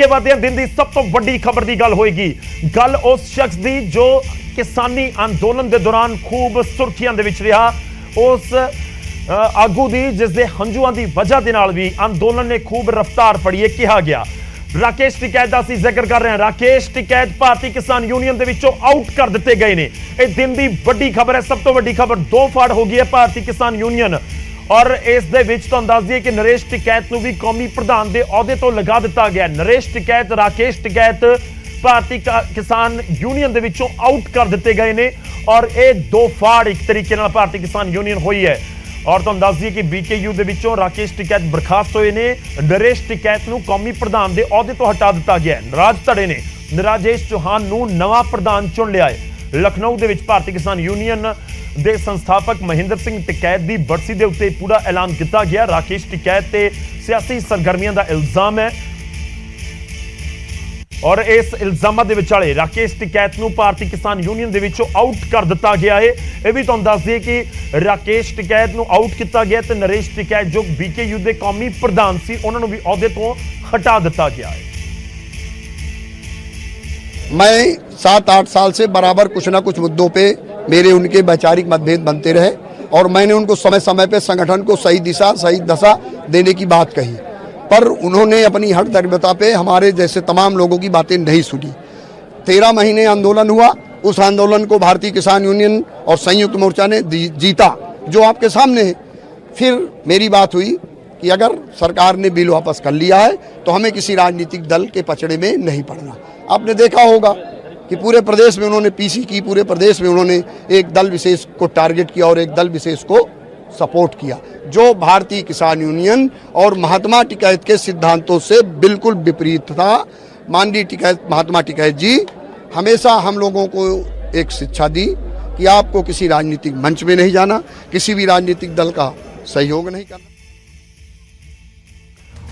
के बाद दिन की सब तो वड्डी खबर की गल होएगी। गल उस शख्स की जो किसानी अंदोलन के दौरान खूब सुर्खियां दे विच रहा, उस आगू की जिसके हंझुआं की वजह के नाल भी अंदोलन ने खूब रफ्तार फड़ी है। कहा गया राकेश टिकैत का असीं जिक्र कर रहे हैं। राकेश टिकैत भारतीय किसान यूनियन के विचों आउट कर दिते गए ने। यह दिन की वड्डी खबर है, सब तो वड्डी खबर। दो फाड़ हो गई है भारतीय किसान यूनियन और इस दे विच तुहानूं दस दईए कि नरेश टिकैत नूं भी कौमी प्रधान के अहुदे तो लगा दिता गया। नरेश टिकैत राकेश टिकैत भारतीय किसान यूनियन के विचों आउट कर दिते गए ने और यह दो फाड़ एक तरीके नाल भारतीय किसान यूनियन हुई है। और तुहानूं दस दईए कि BKU दे विचों राकेश टिकैत बर्खास्त होए ने। नरेश टिकैत नूं कौमी प्रधान के अहुदे तो हटा दिता गया है। नाराज धड़े ने राजेश चौहान नूं नवां प्रधान चुन लिया है। लखनऊ दे विच भारतीय किसान यूनियन दे संस्थापक महेंद्र सिंह टिकैत की बरसी के उत्ते पूरा ऐलान किया गया। राकेश टिकैत ते सियासी सरगर्मियों का इल्जाम है और इस इल्जामां दे विचाले राकेश टिकैत नूं भारतीय किसान यूनियन दे विचों आउट कर दिता गया है। यह भी तुहानूं दस दईए कि राकेश टिकैत नूं आउट किया गया ते नरेश टिकैत जो BKU दे कौमी प्रधान सी उन्हां नूं भी अहुदे तो हटा दिता गया है। मैं 7-8 साल से बराबर कुछ ना कुछ मुद्दों पे मेरे उनके वैचारिक मतभेद बनते रहे और मैंने उनको समय समय पे संगठन को सही दिशा सही दशा देने की बात कही, पर उन्होंने अपनी हर दरबता पे हमारे जैसे तमाम लोगों की बातें नहीं सुनी। 13 महीने आंदोलन हुआ, उस आंदोलन को भारतीय किसान यूनियन और संयुक्त मोर्चा ने जीता, जो आपके सामने है। फिर मेरी बात हुई कि अगर सरकार ने बिल वापस कर लिया है तो हमें किसी राजनीतिक दल के पचड़े में नहीं पड़ना। आपने देखा होगा कि पूरे प्रदेश में उन्होंने PC की, पूरे प्रदेश में उन्होंने एक दल विशेष को टारगेट किया और एक दल विशेष को सपोर्ट किया, जो भारतीय किसान यूनियन और महात्मा टिकैत के सिद्धांतों से बिल्कुल विपरीत था। माननीय महात्मा टिकैत जी हमेशा हम लोगों को एक शिक्षा दी कि आपको किसी राजनीतिक मंच में नहीं जाना, किसी भी राजनीतिक दल का सहयोग नहीं करना।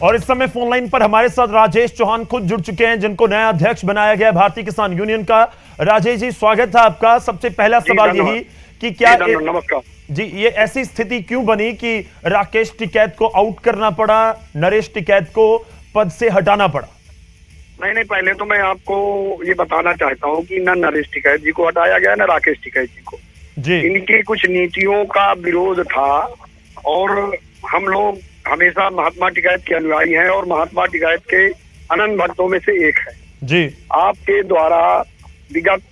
और इस समय फोन लाइन पर हमारे साथ राजेश चौहान खुद जुड़ चुके हैं, जिनको नया अध्यक्ष बनाया गया भारतीय किसान यूनियन का। राजेश जी स्वागत है आपका। सबसे पहला सवाल यही कि क्या नमस्कार जी, ये ऐसी स्थिति क्यों बनी कि राकेश टिकैत को आउट करना पड़ा, नरेश टिकैत को पद से हटाना पड़ा? नहीं, पहले तो मैं आपको ये बताना चाहता हूँ कि न नरेश टिकैत जी को हटाया गया, न राकेश टिकैत जी को। जी, इनकी कुछ नीतियों का विरोध था और हम लोग हमेशा महात्मा टिकैत के अनुयायी हैं और महात्मा टिकैत के अनंत भक्तों में से एक है। जी, आपके द्वारा विगत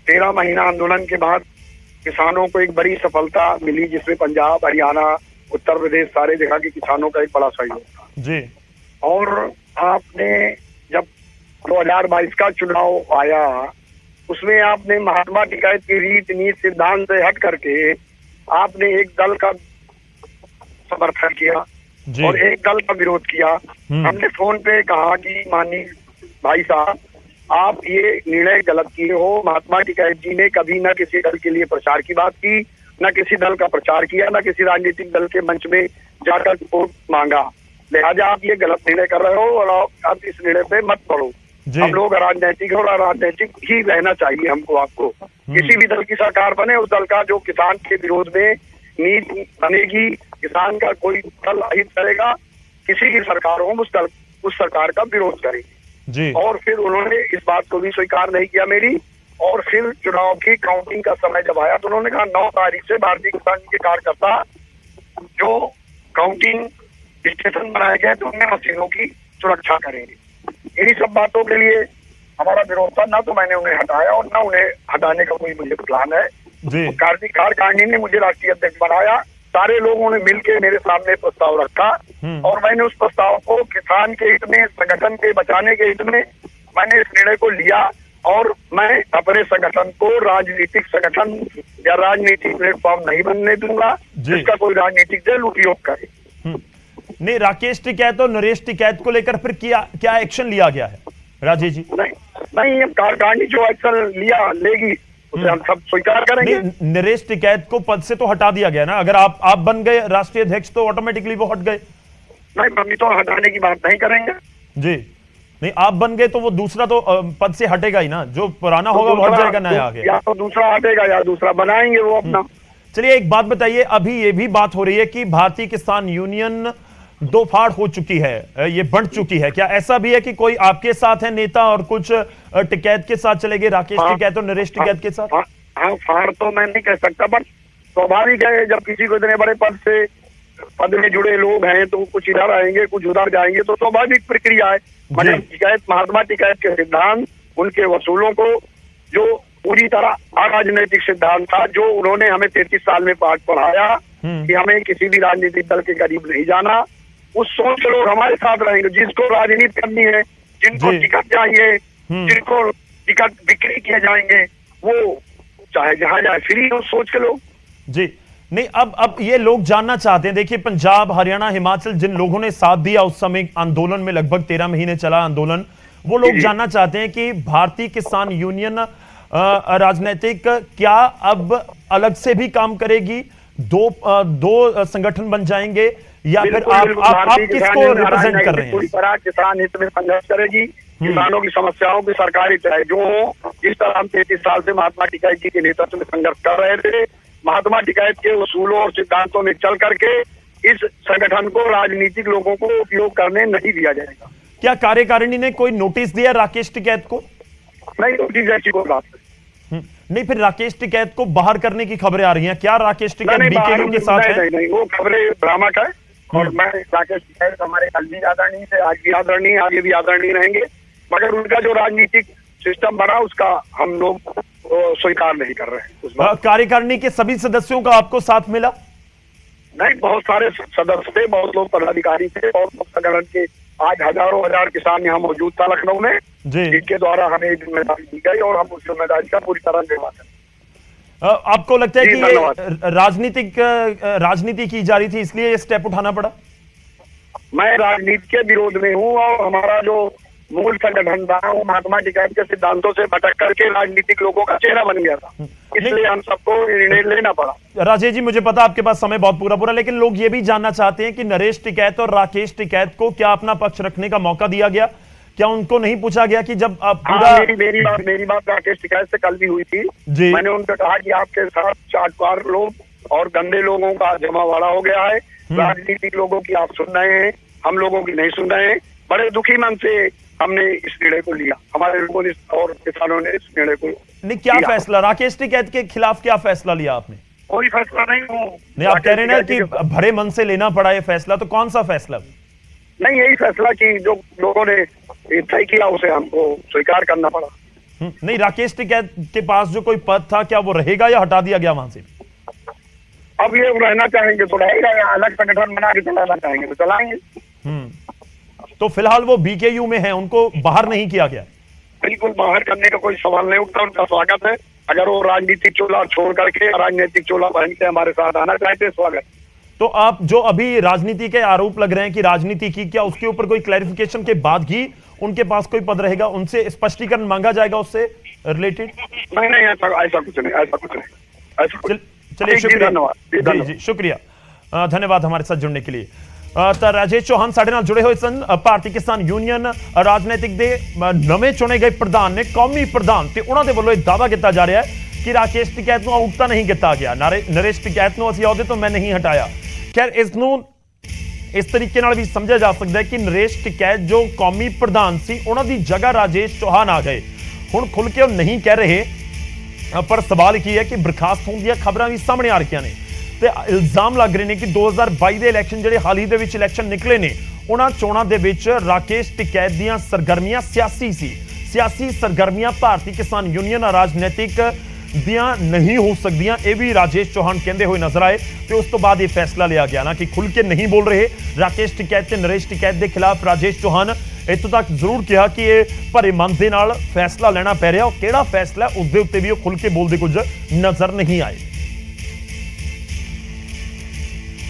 13 महीना आंदोलन के बाद किसानों को एक बड़ी सफलता मिली, जिसमें पंजाब, हरियाणा, उत्तर प्रदेश सारे जगह के किसानों का एक बड़ा सहयोग था। जी, और आपने जब 2022 का चुनाव आया, उसमें आपने महात्मा टिकैत की रीत नीति सिद्धांत से हट करके आपने एक दल का समर्थन किया और एक दल का विरोध किया। हमने फोन पे कहा कि माननीय भाई साहब, आप ये निर्णय गलत किए हो। महात्मा टिकैत जी ने कभी न किसी दल के लिए प्रचार की बात की, न किसी दल का प्रचार किया, न किसी राजनीतिक दल के मंच में जाकर वोट मांगा। लिहाजा आप ये गलत निर्णय कर रहे हो और आप इस निर्णय पे मत पड़ो। हम लोग राजनीतिक हो और राजनीतिक ही रहना चाहिए हमको। आपको किसी भी दल की सरकार बने, उस दल का जो किसान के विरोध में नीति बनेगी, किसान का कोई दल अहित करेगा, किसी की सरकार हो उस सरकार का विरोध करेगी। जी। और फिर उन्होंने इस बात को भी स्वीकार नहीं किया मेरी। और फिर चुनाव की काउंटिंग का समय जब आया तो उन्होंने कहा 9 तारीख से भारतीय किसान के कार्यकर्ता जो काउंटिंग स्टेशन बनाए गए तो उन्हें मशीनों की सुरक्षा करेंगे। इन्हीं सब बातों के लिए हमारा विरोध था। ना तो मैंने उन्हें हटाया और ना उन्हें हटाने का कोई मुझे प्लान है। कार्तिक कारकांडी ने मुझे राष्ट्रीय अध्यक्ष बनाया, सारे लोगों ने मिलकर मेरे सामने प्रस्ताव रखा और मैंने उस प्रस्ताव को किसान के हित में, संगठन के बचाने के हित में मैंने इस निर्णय को लिया और मैं अपने संगठन को राजनीतिक संगठन या राजनीतिक प्लेटफॉर्म नहीं बनने दूंगा जिसका कोई राजनीतिक दल उपयोग करे। नहीं, राकेश टिकैत और नरेश टिकैत को लेकर फिर क्या एक्शन लिया गया है राजेश जी? नहीं, कारकांडी जो एक्शन लेगी उसे हम सब स्वीकार करेंगे। नरेश टिकैत को पद से तो हटा दिया गया ना, अगर आप बन गए राष्ट्रीय अध्यक्ष तो ऑटोमेटिकली वो हट गए। नहीं, हम तो हटाने की बात नहीं करेंगे। जी, नहीं, आप बन गए तो वो दूसरा तो पद से हटेगा ही ना, जो पुराना होगा वो हट जाएगा नया आगे। या तो दूसरा हटेगा या दूसरा बनाएंगे वो अपना। चलिए एक बात बताइए, अभी ये भी बात हो रही है कि भारतीय किसान यूनियन दो फाड़ हो चुकी है, ये बढ़ चुकी है। क्या ऐसा भी है कि कोई आपके साथ है नेता और कुछ टिकैत के साथ चले गए, राकेश टिकैत और नरेश टिकैत के साथ? हाँ, फाड़ तो मैं नहीं कह सकता, पर स्वाभाविक है जब किसी को इतने बड़े पद में जुड़े लोग हैं तो कुछ इधर आएंगे कुछ उधर जाएंगे, तो स्वाभाविक प्रक्रिया है। मगर टिकैत, महात्मा टिकैत के सिद्धांत, उनके वसूलों को जो पूरी तरह अराजनैतिक सिद्धांत था, जो उन्होंने हमें 33 साल में पाठ पढ़ाया कि हमें किसी भी राजनीतिक दल के करीब नहीं जाना, उस सोच के लोग हमारे साथ रहेंगे। जिसको राजनीति करनी है, जिनको टिकट चाहिए, जिनको टिकट बिक्री किए जाएंगे, वो चाहे जहां जाए, फ्री उस सोच के लोग। जी नहीं, अब ये लोग जानना चाहते हैं, देखिए पंजाब, हरियाणा, हिमाचल, जिन लोगों ने साथ दिया उस समय आंदोलन में, लगभग 13 महीने चला आंदोलन, वो लोग जानना चाहते हैं कि भारतीय किसान यूनियन राजनीतिक क्या अब अलग से भी काम करेगी, दो संगठन बन जाएंगे, या फिर आप किसको रिप्रेजेंट कर रहे हैं? पूरी तरह किसान हित में संघर्ष करेगी, किसानों की समस्याओं की सरकारी चाहे जो हो, जिस तरह हम 33 साल से महात्मा टिकैत जी के नेतृत्व में संघर्ष कर रहे थे, महात्मा टिकैत के उसूलों और सिद्धांतों में चल करके इस संगठन को राजनीतिक लोगों को उपयोग करने नहीं दिया जाएगा। क्या कार्यकारिणी ने कोई नोटिस दिया राकेश टिकैत को? नहीं, नोटिस ऐसी कोई बात नहीं। फिर राकेश टिकैत को बाहर करने की खबरें आ रही हैं, क्या राकेश टिकैत बीकेयू के साथ है? नहीं, वो खबरें भ्रामक है। और मैं राकेश टिकैत हमारे कल भी आदरणीय थे, आज भी आदरणीय, आगे भी आदरणीय रहेंगे, मगर उनका जो राजनीतिक सिस्टम बना उसका हम लोग स्वीकार नहीं कर रहे हैं। कार्यकारिणी के सभी सदस्यों का आपको साथ मिला? नहीं, बहुत सारे सदस्य थे, बहुत लोग पदाधिकारी थे, बहुत लोग संगठन के, आज हजारों हजार किसान यहाँ मौजूद था लखनऊ में, जिनके द्वारा हमें जिम्मेदारी दी गई और हम उस जिम्मेदारी का पूरी तरह निर्वाह करें। आपको लगता है कि ये राजनीति की जा रही थी इसलिए ये स्टेप उठाना पड़ा? मैं राजनीति के विरोध में हूँ और हमारा जो मूल संगठन था वो महात्मा टिकैत के सिद्धांतों से भटक करके राजनीतिक लोगों का चेहरा बन गया था, इसलिए हम सबको निर्णय लेना पड़ा। राजेश जी, मुझे पता आपके पास समय बहुत पूरा लेकिन लोग ये भी जानना चाहते हैं कि नरेश टिकैत और राकेश टिकैत को क्या अपना पक्ष रखने का मौका दिया गया? क्या उनको नहीं पूछा गया कि जब आप पूरा... मेरी बात राकेश टिकैत से कल भी हुई थी जी। मैंने उनको कहा कि आपके साथ चाटवार लोग और गंदे लोगों का जमावड़ा हो गया है, राजनीतिक लोगों की आप सुन रहे हैं, हम लोगों की नहीं सुन रहे हैं। बड़े दुखी मन से हमने इस निर्णय को लिया, हमारे लोगों ने और किसानों ने इस निर्णय को नहीं। क्या फैसला राकेश टिकैत के खिलाफ, क्या फैसला लिया आपने? कोई फैसला नहीं हो। नहीं, आप कह रहे हैं ना कि भरे मन से लेना पड़ा ये फैसला, तो कौन सा फैसला? नहीं, यही फैसला कि जो लोगों ने तय किया उसे हमको स्वीकार करना पड़ा। नहीं, राकेश टिकैत के पास जो कोई पद था क्या वो रहेगा या हटा दिया गया वहां से? अब ये रहना चाहेंगे तो रहेगा, या अलग संगठन बना के चलाना चाहेंगे तो चलाएंगे। तो फिलहाल वो बीकेयू में है, उनको बाहर नहीं किया गया? बिल्कुल, बाहर करने का कोई सवाल नहीं उठता, उनका स्वागत है। अगर वो राजनीतिक चोला छोड़ करके राजनीतिक चोला पहन के हमारे साथ आना चाहते हैं, स्वागत। तो आप जो अभी राजनीति के आरोप लग रहे हैं कि राजनीति की, क्या उसके ऊपर कोई क्लैरिफिकेशन के बाद ही उनके पास कोई पद रहेगा, उनसे स्पष्टीकरण मांगा जाएगा उससे रिलेटेड? नहीं, ऐसा कुछ नहीं। चलिए, शुक्रिया जी, शुक्रिया, धन्यवाद हमारे साथ जुड़ने के लिए। ਤਾਂ ਰਾਜੇਸ਼ ਚੌਹਾਨ ਸਾਡੇ ਨਾਲ ਜੁੜੇ ਹੋਏ ਸਨ। ਭਾਰਤੀ ਕਿਸਾਨ ਯੂਨੀਅਨ ਰਾਜਨੀਤਿਕ ਦੇ ਨਵੇਂ ਚੁਣੇ ਗਏ ਪ੍ਰਧਾਨ ਨੇ, ਕੌਮੀ ਪ੍ਰਧਾਨ, ਤੇ ਉਹਨਾਂ ਦੇ ਵੱਲੋਂ ਇਹ ਦਾਅਵਾ ਕੀਤਾ ਜਾ ਰਿਹਾ ਹੈ ਕਿ ਰਾਕੇਸ਼ ਟਿਕੈਤ ਨੂੰ ਆਊਟ ਤਾਂ ਨਹੀਂ ਕੀਤਾ ਗਿਆ, ਨਰੇਸ਼ ਟਿਕੈਤ ਨੂੰ ਅਸੀਂ ਅਹੁਦੇ ਤੋਂ ਮੈਂ ਨਹੀਂ ਹਟਾਇਆ। ਖੈਰ, ਇਸ ਨੂੰ ਇਸ ਤਰੀਕੇ ਨਾਲ ਵੀ ਸਮਝਿਆ ਜਾ ਸਕਦਾ ਹੈ ਕਿ ਨਰੇਸ਼ ਟਿਕੈਤ ਜੋ ਕੌਮੀ ਪ੍ਰਧਾਨ ਸੀ, ਉਹਨਾਂ ਦੀ ਜਗ੍ਹਾ ਰਾਜੇਸ਼ ਚੌਹਾਨ ਆ ਗਏ। ਹੁਣ ਖੁੱਲ ਕੇ ਉਹ ਨਹੀਂ ਕਹਿ ਰਹੇ, ਪਰ ਸਵਾਲ ਕੀ ਹੈ ਕਿ ਬਰਖਾਸਤ ਹੋਣ ਦੀਆਂ ਖਬਰਾਂ ਵੀ ਸਾਹਮਣੇ ਆ ਰਹੀਆਂ ਨੇ ਤੇ ਇਲਜ਼ਾਮ ਲੱਗ ਰਹੇ ਨੇ ਕਿ 2022 ਦੇ ਇਲੈਕਸ਼ਨ ਜਿਹੜੇ ਹਾਲ ਹੀ ਦੇ ਵਿੱਚ ਇਲੈਕਸ਼ਨ ਨਿਕਲੇ ਨੇ, ਉਹਨਾਂ ਚੋਣਾਂ ਦੇ ਵਿੱਚ ਰਾਕੇਸ਼ ਟਿਕੈਤ ਦੀਆਂ ਸਰਗਰਮੀਆਂ ਸਿਆਸੀ ਸੀ। ਸਿਆਸੀ ਸਰਗਰਮੀਆਂ ਭਾਰਤੀ ਕਿਸਾਨ ਯੂਨੀਅਨ ਰਾਜਨੀਤਿਕ ਦੀਆਂ ਨਹੀਂ ਹੋ ਸਕਦੀਆਂ, ਇਹ ਵੀ ਰਾਜੇਸ਼ ਚੌਹਾਨ ਕਹਿੰਦੇ ਹੋਏ ਨਜ਼ਰ ਆਏ। ਤੇ ਉਸ ਤੋਂ ਬਾਅਦ ਇਹ ਫੈਸਲਾ ਲਿਆ ਗਿਆ ਨਾ ਕਿ ਖੁੱਲ ਕੇ ਨਹੀਂ ਬੋਲ ਰਹੇ ਰਾਕੇਸ਼ ਟਿਕੈਤ ਤੇ ਨਰੇਸ਼ ਟਿਕੈਤ ਦੇ ਖਿਲਾਫ ਰਾਜੇਸ਼ ਚੌਹਾਨ ਇੱਥੋਂ ਤੱਕ ਜ਼ਰੂਰ ਕਿਹਾ ਕਿ ਇਹ ਭਰੇ ਮਨ ਦੇ ਨਾਲ ਫੈਸਲਾ ਲੈਣਾ ਪੈ ਰਿਹਾ। ਉਹ ਕਿਹੜਾ ਫੈਸਲਾ ਉਸ ਦੇ ਉੱਤੇ ਵੀ ਉਹ ਖੁੱਲ ਕੇ ਬੋਲਦੇ ਕੁਝ ਨਜ਼ਰ ਨਹੀਂ ਆਏ।